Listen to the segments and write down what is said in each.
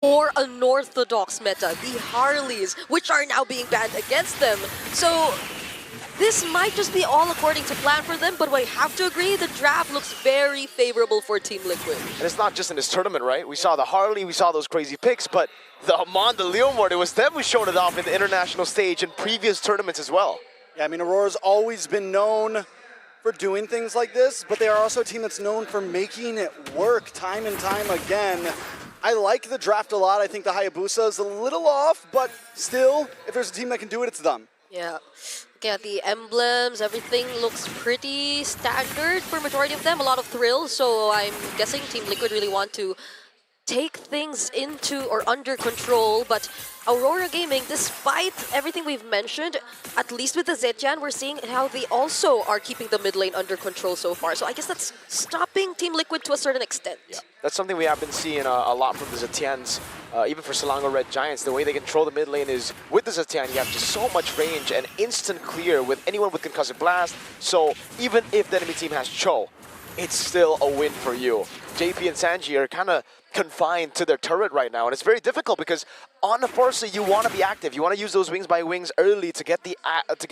more unorthodox meta, the Harleys, which are now being banned against them. So this might just be all according to plan for them, but I have to agree, the draft looks very favorable for Team Liquid. And it's not just in this tournament, right? We saw the Harley, we saw those crazy picks, but the Amon, the Leomord, it was them who showed it off in the international stage in previous tournaments as well. Yeah, I mean, Aurora's always been known for doing things like this, but they are also a team that's known for making it work time and time again. I like the draft a lot. I think the Hayabusa is a little off, but still, if there's a team that can do it, it's them. Yeah. Looking at the emblems, everything looks pretty standard for majority of them. A lot of thrills, so I'm guessing Team Liquid really want to take things into or under control, but Aurora Gaming, despite everything we've mentioned, at least with the Zetian, we're seeing how they also are keeping the mid lane under control so far. So I guess that's stopping Team Liquid to a certain extent. Yeah, that's something we have been seeing a lot from the Zetians, even for Selangor Red Giants. The way they control the mid lane is, with the Zetian, you have just so much range and instant clear with anyone with Concussive Blast. So even if the enemy team has Cho, it's still a win for you. JP and Sanji are kind of confined to their turret right now, and it's very difficult because on the Forza you want to be active. You want to use those wings by wings early to get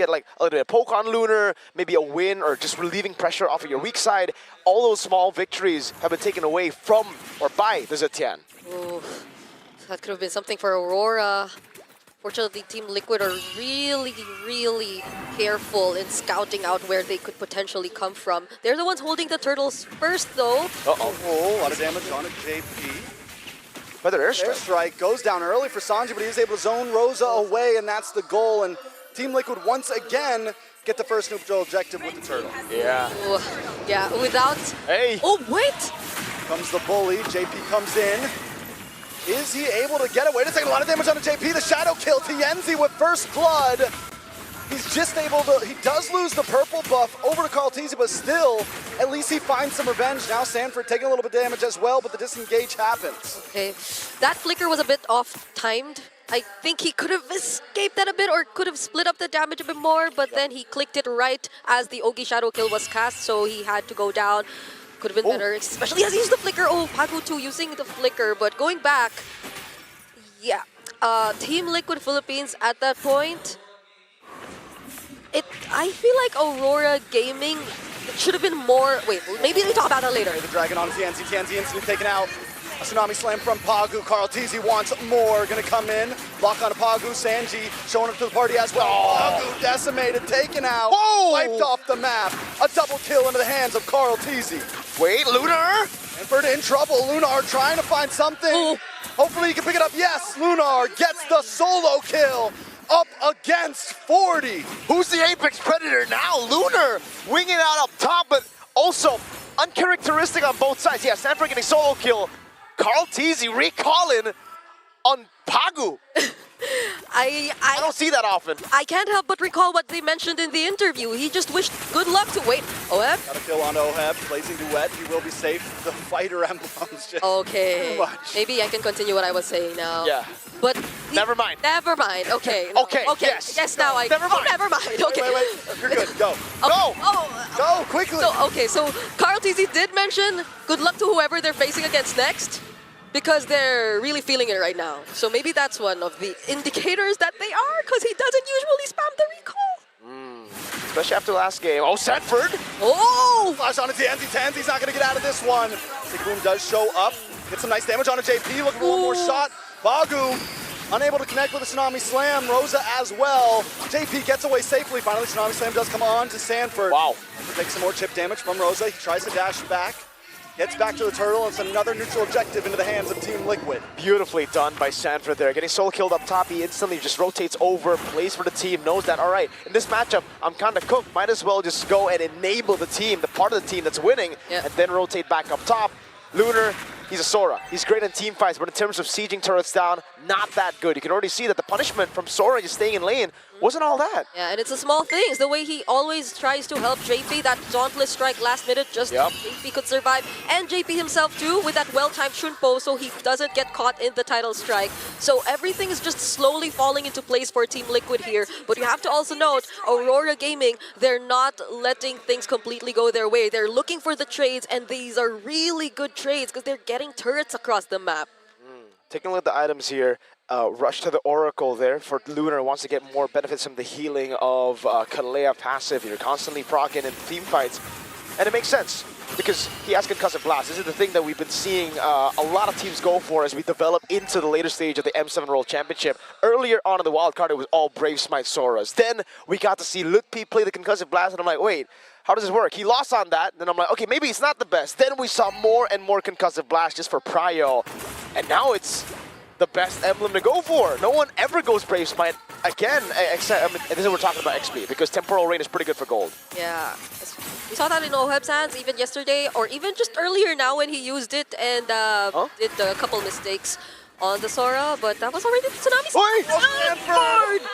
like a little bit of poke on Lunar, maybe a win, or just relieving pressure off of your weak side. All those small victories have been taken away from or by the Zetian. Ooh, that could have been something for Aurora. Fortunately, Team Liquid are really careful in scouting out where they could potentially come from. They're the ones holding the turtles first, though. Uh-oh, a lot of damage on it, JP. Feather airstrike. Airstrike goes down early for Sanji, but he is able to zone Rosa away, and that's the goal. And Team Liquid once again get the first neutral objective with the turtle. Yeah. Ooh, yeah, without... Hey! Oh, wait! Comes the bully, JP comes in. Is he able to get away? To take a lot of damage on the JP. The shadow kill to Yenzi with first blood. He's just able to, he does lose the purple buff over to Carl Teasy, but still, at least he finds some revenge. Now Sanford taking a little bit of damage as well, but the disengage happens. Okay, that flicker was a bit off-timed. I think he could have escaped that a bit or could have split up the damage a bit more, but then he clicked it right as the Ogi shadow kill was cast, so he had to go down. Could have been better, especially as he used the flicker. Oh, Pagu too using the flicker, but going back, yeah. Team Liquid Philippines at that point, I feel like Aurora Gaming should have been more, wait, maybe we talk about that later. The dragon on Tianzi, Tianzi instantly taken out. A tsunami slam from Pagu. Carl Teasy wants more. Gonna come in. Lock on Pagu. Sanji showing up to the party as well. Pagu decimated, taken out. Whoa! Wiped off the map. A double kill into the hands of Carl Teasy. Wait, Lunar! Sanford in trouble. Lunar trying to find something. Ooh. Hopefully he can pick it up. Yes, Lunar gets the solo kill. Up against 40. Who's the Apex Predator now? Lunar winging out up top, but also uncharacteristic on both sides. Yeah, Sanford getting solo kill. Carl Teasy recalling on Pagu. I don't see that often. I can't help but recall what they mentioned in the interview. He just wished good luck to wait. Oheb? Got a kill on Oheb, placing duet. He will be safe. The fighter emblems just Okay. too much. Maybe I can continue what I was saying now. Yeah. But Never mind. Never mind. Okay. Okay, Okay. yes. Now I. Never mind. Oh, never mind. Okay. Wait. You're good. Go. Go! Go, quickly. So Carl TZ did mention good luck to whoever they're facing against next, because they're really feeling it right now. So maybe that's one of the indicators that they are, because he doesn't usually spam the recall. Especially after last game. Oh, Sanford! Oh! Flash on to Tansy. Tansy's not going to get out of this one. Boom does show up. Get some nice damage on a JP. Looking for one more shot. Bagu unable to connect with a Tsunami Slam. Rosa as well. JP gets away safely. Finally, Tsunami Slam does come on to Sanford. Wow. Takes some more chip damage from Rosa. He tries to dash back. Gets back to the turtle. It's another neutral objective into the hands of Team Liquid. Beautifully done by Sanford there. Getting solo killed up top, he instantly just rotates over, plays for the team, knows that, all right, in this matchup, I'm kind of cooked. Might as well just go and enable the team, the part of the team that's winning, and then rotate back up top. Lunar, he's a Sora. He's great in team fights, but in terms of sieging turrets down, not that good. You can already see that the punishment from Sora just staying in lane wasn't all that. Yeah, and it's the small things. The way he always tries to help JP, that dauntless strike last minute, just JP could survive. And JP himself too, with that well-timed Shunpo, so he doesn't get caught in the title strike. So everything is just slowly falling into place for Team Liquid here. But you have to also note, Aurora Gaming, they're not letting things completely go their way. They're looking for the trades, and these are really good trades because they're getting turrets across the map. Taking a look at the items here, rush to the Oracle there for Lunar. Wants to get more benefits from the healing of Kalea passive. You're constantly proccing in team fights, and it makes sense because he has Concussive Blast. This is the thing that we've been seeing a lot of teams go for as we develop into the later stage of the M7 World Championship. Earlier on in the wildcard, it was all Brave Smite Soras. Then we got to see Lutpi play the Concussive Blast, and I'm like, wait, how does this work? He lost on that, then I'm like, okay, maybe it's not the best. Then we saw more and more Concussive Blast just for Prio, and now it's the best emblem to go for. No one ever goes Brave Smite again, except, I mean, this is what we're talking about XP, because Temporal Rain is pretty good for gold. Yeah. We saw that in Oheb's hands even yesterday, or even just earlier now when he used it and did a couple mistakes on the Sora, but that was already Tsunami. Wait! Stanford!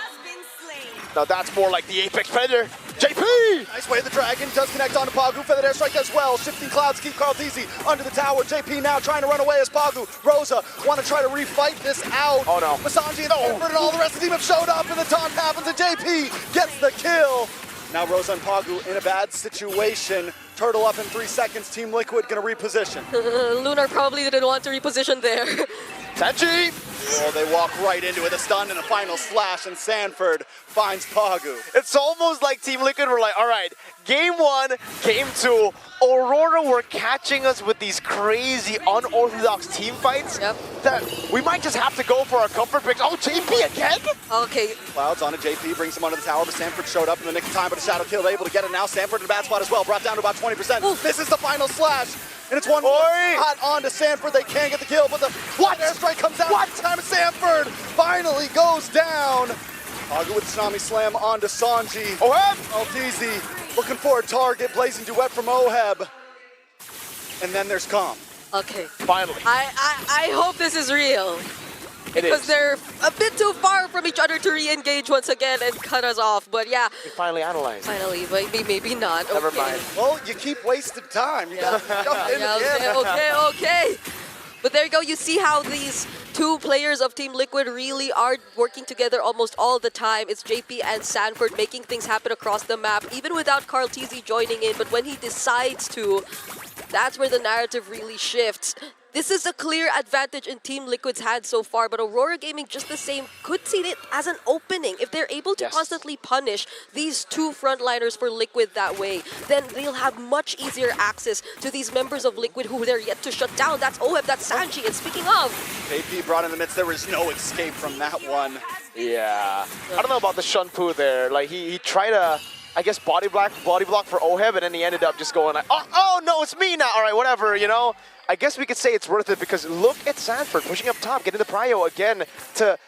Now that's more like the Apex Predator. JP! Nice way the Dragon does connect onto Pagu. Feathered Airstrike as well. Shifting Clouds keep Carl Teasy under the tower. JP now trying to run away as Pagu. Rosa want to try to refight this out. Oh no. Masanji and Stanford and all the rest of the team have showed up, and the taunt happens, and JP gets the kill. Now Rosa and Pagu in a bad situation. Turtle up in 3 seconds. Team Liquid gonna reposition. Lunar probably didn't want to reposition there. Sanji! Oh, they walk right into it. A stun and a final slash, and Sanford finds Pagu. It's almost like Team Liquid were like, all right, game 1, game 2, Aurora were catching us with these crazy unorthodox team fights. Yep. That we might just have to go for our comfort picks. Oh, JP again? Okay. Clouds on to JP, brings him under the tower, but Sanford showed up in the nick of time, but a shadow kill able to get it now. Sanford in a bad spot as well, brought down to about 20%. Oof. This is the final slash, and it's one hot on to Sanford. They can't get the kill, but the airstrike comes out. What time? Sanford finally goes down. Pagu with Tsunami Slam onto Sanji. Oheb! Altizi looking for a target, blazing duet from Oheb. And then there's Calm. Okay. Finally. I hope this is real. It Because is. they're a bit too far from each other to re-engage once again and cut us off. But yeah, We finally analyzed. finally, maybe not. Never Okay. mind. Well, you keep wasting time. You gotta jump in Yeah, again. okay. But there you go. You see how these two players of Team Liquid really are working together almost all the time. It's JP and Sanford making things happen across the map, even without Carl TZ joining in. But when he decides to, that's where the narrative really shifts. This is a clear advantage in Team Liquid's hands so far, but Aurora Gaming just the same could see it as an opening. If they're able to Yes. constantly punish these two frontliners for Liquid that way, then they'll have much easier access to these members of Liquid who they're yet to shut down. That's Oheb, that's Sanji, and speaking of... JP brought in the midst. There was no escape from that one. Yeah. I don't know about the Shunpu there. Like, he tried to, I guess, body block for Oheb, and then he ended up just going like, oh no, it's me now. All right, whatever, you know? I guess we could say it's worth it because look at Sanford pushing up top, getting the prio again to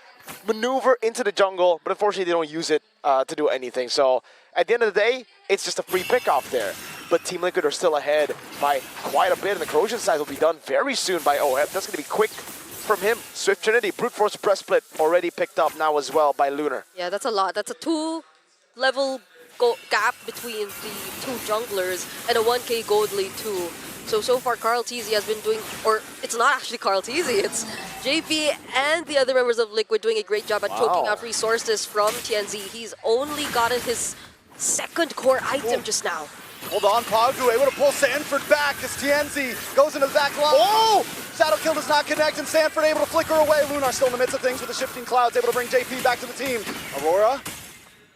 maneuver into the jungle, but unfortunately they don't use it to do anything. So at the end of the day, it's just a free pick off there. But Team Liquid are still ahead by quite a bit, and the corrosion side will be done very soon by Oheb. That's going to be quick from him. Swift Trinity, Brute Force Press Split already picked up now as well by Lunar. Yeah, that's a lot. That's a 2-level gap between the two junglers and a 1k gold lead too. So far Carl TZ has been doing, or it's not actually Carl TZ, it's JP and the other members of Liquid doing a great job at choking out resources from TNZ. He's only gotten his second core item just now. Hold on, Pagu able to pull Sanford back as TNZ goes into the back line. Oh! Shadow Kill does not connect, and Sanford able to flicker away. Lunar still in the midst of things with the shifting clouds, able to bring JP back to the team. Aurora,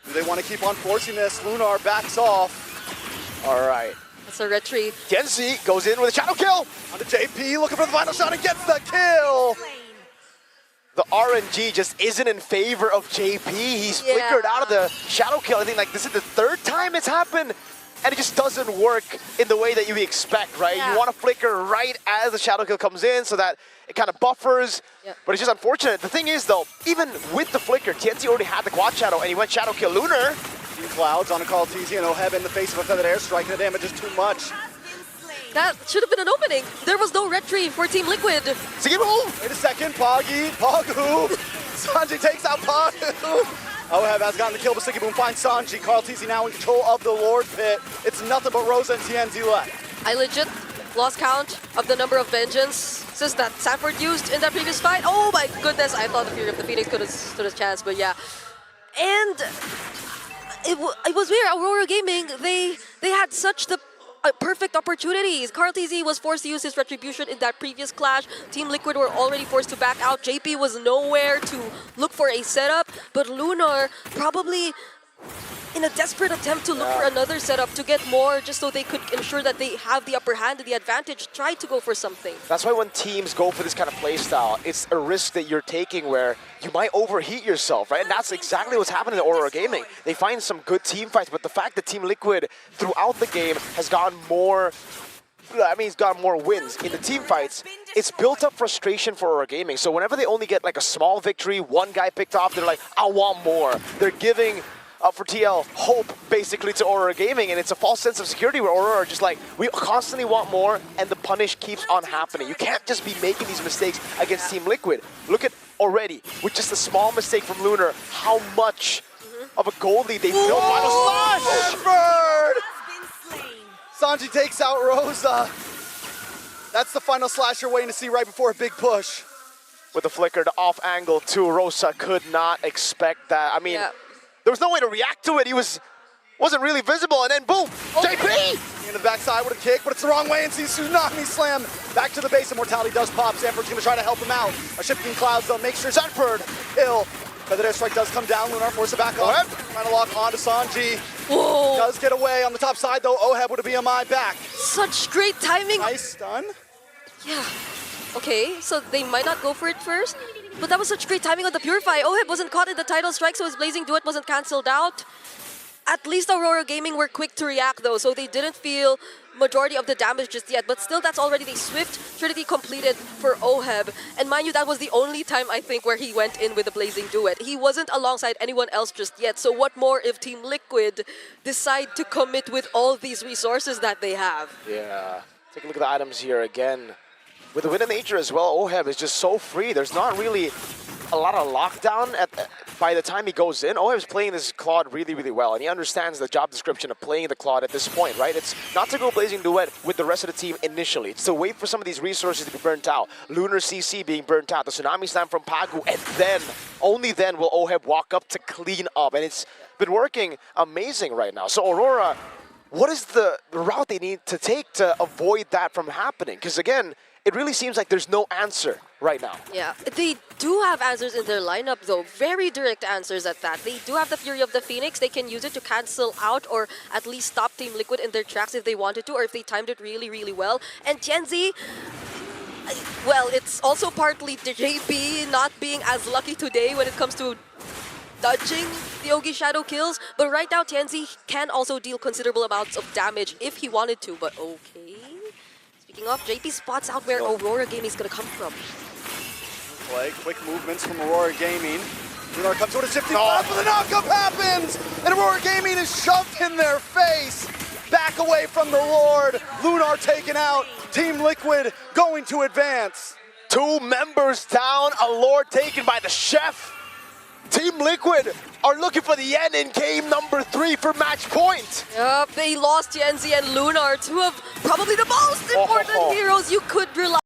do they want to keep on forcing this? Lunar backs off. All right. That's a retreat. Genzi goes in with a shadow kill. On to JP, looking for the final shot and gets the kill. The RNG just isn't in favor of JP. He's flickered out of the shadow kill. I think like this is the third time it's happened, and it just doesn't work in the way that you expect, right? Yeah. You want to flicker right as the shadow kill comes in so that it kind of buffers, but it's just unfortunate. The thing is though, even with the flicker, TNT already had the quad shadow and he went shadow kill Lunar. Clouds on a call TZ and Oheb in the face of a feathered airstrike, and the damage is too much. That should have been an opening. There was no retrieve for Team Liquid. Wait a second, Pagu. Sanji takes out Pagu. Oheb has gotten the kill, but Sticky Boom finds Sanji. Carl TZ now in control of the Lord Pit. It's nothing but Rosa and TNZ left. I legit lost count of the number of vengeances that Sanford used in that previous fight. Oh my goodness, I thought the Fury of the Phoenix could have stood a chance, but yeah. And it was weird. Aurora Gaming, they had such the perfect opportunities. Carl TZ was forced to use his retribution in that previous clash. Team Liquid were already forced to back out. JP was nowhere to look for a setup, but Lunar probably in a desperate attempt to look for another setup to get more just so they could ensure that they have the upper hand and the advantage, tried to go for something. That's why when teams go for this kind of play style, it's a risk that you're taking where you might overheat yourself, right? And that's exactly what's happening in AURORA Gaming. They find some good team fights, but the fact that Team Liquid throughout the game has gotten more, he's got more wins in the team fights. It's built up frustration for AURORA Gaming. So whenever they only get like a small victory, one guy picked off, they're like, I want more. They're giving for TL hope basically to AURORA Gaming, and it's a false sense of security where AURORA are just like, we constantly want more, and the punish keeps on happening. You can't just be making these mistakes against Team Liquid. Look at already, with just a small mistake from Lunar, how much of a goal lead they built. Final slash! Sanji takes out Rosa. That's the final slash you're waiting to see right before a big push. With the flickered off angle too, Rosa could not expect that. I mean, there was no way to react to it. He wasn't really visible, and then boom, JP! In the backside with a kick, but it's the wrong way, and sees Tsunami Slam back to the base. Immortality does pop. Sanford's gonna try to help him out. A shifting clouds though, make sure Sanford ill. Feather Airstrike does come down. Lunar forces it back up. Trying to lock onto Sanji. Whoa! Does get away on the top side though. Oheb with a BMI back. Such great timing. Nice stun. Yeah. Okay, so they might not go for it first, but that was such great timing on the Purify. Oheb wasn't caught in the title strike, so his Blazing Duet wasn't cancelled out. At least AURORA Gaming were quick to react though, so they didn't feel majority of the damage just yet, but still that's already the swift Trinity completed for Oheb. And mind you, that was the only time I think where he went in with the Blazing Duet. He wasn't alongside anyone else just yet, so what more if Team Liquid decide to commit with all these resources that they have? Yeah, take a look at the items here again. With the Wind of Nature as well, Oheb is just so free. There's not really a lot of lockdown by the time he goes in. Oheb's playing this Claude really, really well, and he understands the job description of playing the Claude at this point, right? It's not to go Blazing Duet with the rest of the team initially. It's to wait for some of these resources to be burnt out. Lunar CC being burnt out, the Tsunami Slam from Pagu, and then, only then will Oheb walk up to clean up, and it's been working amazing right now. So AURORA, what is the route they need to take to avoid that from happening? Because again, it really seems like there's no answer right now. Yeah, they do have answers in their lineup though, very direct answers at that. They do have the Fury of the Phoenix. They can use it to cancel out or at least stop Team Liquid in their tracks if they wanted to, or if they timed it really, really well. And Tianzi, well, it's also partly the JP not being as lucky today when it comes to dodging the Ogi Shadow kills, but right now Tianzi can also deal considerable amounts of damage if he wanted to, but okay. Speaking of, JP spots out where AURORA Gaming is going to come from. Play, quick movements from AURORA Gaming. Lunar comes with a shifting flash, but the knockup happens! And AURORA Gaming is shoved in their face! Back away from the Lord. Lunar taken out. Team Liquid going to advance. 2 members down, a Lord taken by the Chef. Team Liquid are looking for the end in game number 3 for match point. Yup, they lost Tianzi and Lunar, two of probably the most important heroes you could rely on.